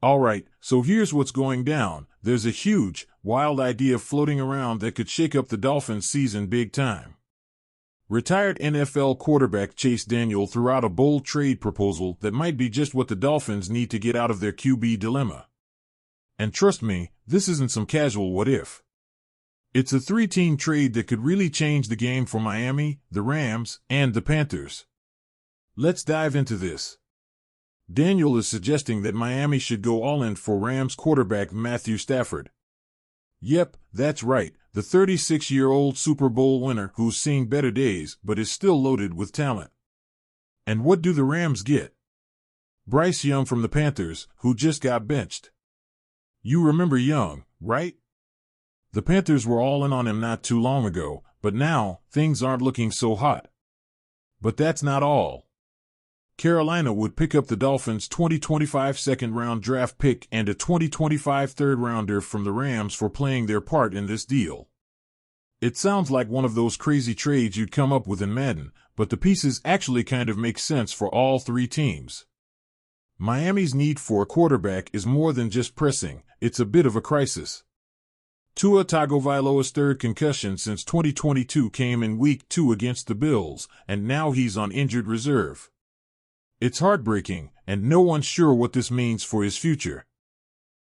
Alright, so here's what's going down. There's a huge, wild idea floating around that could shake up the Dolphins season big time. Retired NFL quarterback Chase Daniel threw out a bold trade proposal that might be just what the Dolphins need to get out of their QB dilemma. And trust me, this isn't some casual what if. It's a three-team trade that could really change the game for Miami, the Rams, and the Panthers. Let's dive into this. Daniel is suggesting that Miami should go all in for Rams quarterback Matthew Stafford. Yep, that's right, the 36-year-old Super Bowl winner who's seeing better days but is still loaded with talent. And what do the Rams get? Bryce Young from the Panthers, who just got benched. You remember Young, right? The Panthers were all in on him not too long ago, but now, things aren't looking so hot. But that's not all. Carolina would pick up the Dolphins' 2025 second-round draft pick and a 2025 third-rounder from the Rams for playing their part in this deal. It sounds like one of those crazy trades you'd come up with in Madden, but the pieces actually kind of make sense for all three teams. Miami's need for a quarterback is more than just pressing, it's a bit of a crisis. Tua Tagovailoa's third concussion since 2022 came in Week 2 against the Bills, and now he's on injured reserve. It's heartbreaking, and no one's sure what this means for his future.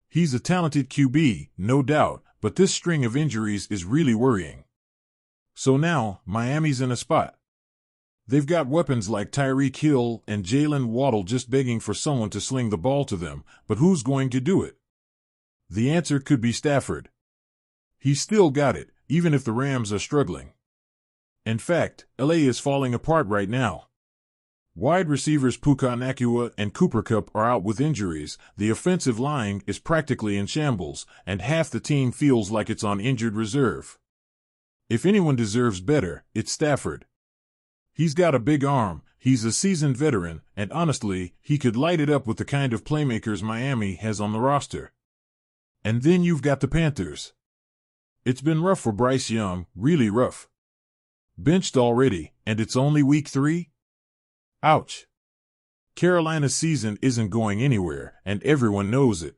He's a talented QB, no doubt, but this string of injuries is really worrying. So now, Miami's in a spot. They've got weapons like Tyreek Hill and Jalen Waddle just begging for someone to sling the ball to them, but who's going to do it? The answer could be Stafford. He's still got it, even if the Rams are struggling. In fact, LA is falling apart right now. Wide receivers Puka Nacua and Cooper Kupp are out with injuries, the offensive line is practically in shambles, and half the team feels like it's on injured reserve. If anyone deserves better, it's Stafford. He's got a big arm, he's a seasoned veteran, and honestly, he could light it up with the kind of playmakers Miami has on the roster. And then you've got the Panthers. It's been rough for Bryce Young, really rough. Benched already, and it's only Week 3? Ouch. Carolina's season isn't going anywhere, and everyone knows it.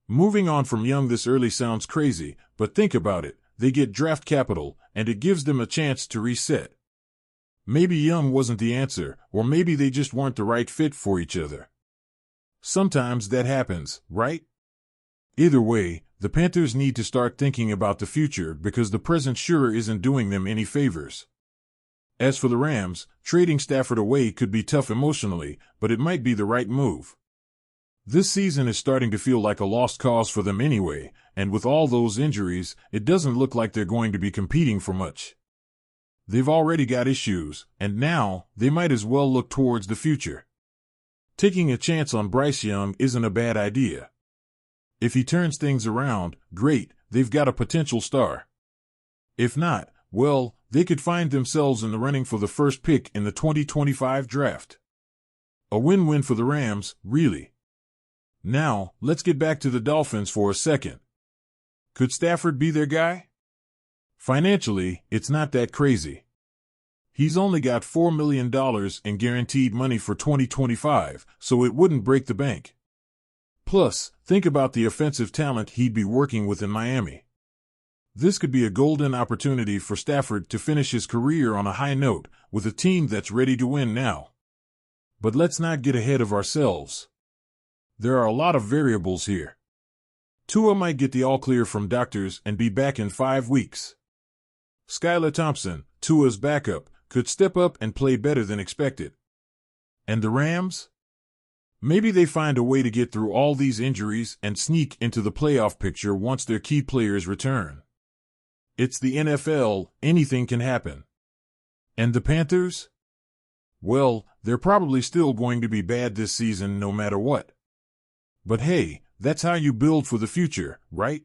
Moving on from Young this early sounds crazy, but think about it, they get draft capital, and it gives them a chance to reset. Maybe Young wasn't the answer, or maybe they just weren't the right fit for each other. Sometimes that happens, right? Either way, the Panthers need to start thinking about the future because the present sure isn't doing them any favors. As for the Rams, trading Stafford away could be tough emotionally, but it might be the right move. This season is starting to feel like a lost cause for them anyway, and with all those injuries, it doesn't look like they're going to be competing for much. They've already got issues, and now, they might as well look towards the future. Taking a chance on Bryce Young isn't a bad idea. If he turns things around, great, they've got a potential star. If not, well, they could find themselves in the running for the first pick in the 2025 draft. A win-win for the Rams, really. Now, let's get back to the Dolphins for a second. Could Stafford be their guy? Financially, it's not that crazy. He's only got $4 million in guaranteed money for 2025, so it wouldn't break the bank. Plus, think about the offensive talent he'd be working with in Miami. This could be a golden opportunity for Stafford to finish his career on a high note with a team that's ready to win now. But let's not get ahead of ourselves. There are a lot of variables here. Tua might get the all-clear from doctors and be back in 5 weeks. Skylar Thompson, Tua's backup, could step up and play better than expected. And the Rams? Maybe they find a way to get through all these injuries and sneak into the playoff picture once their key players return. It's the NFL, anything can happen. And the Panthers? Well, they're probably still going to be bad this season no matter what. But hey, that's how you build for the future, right?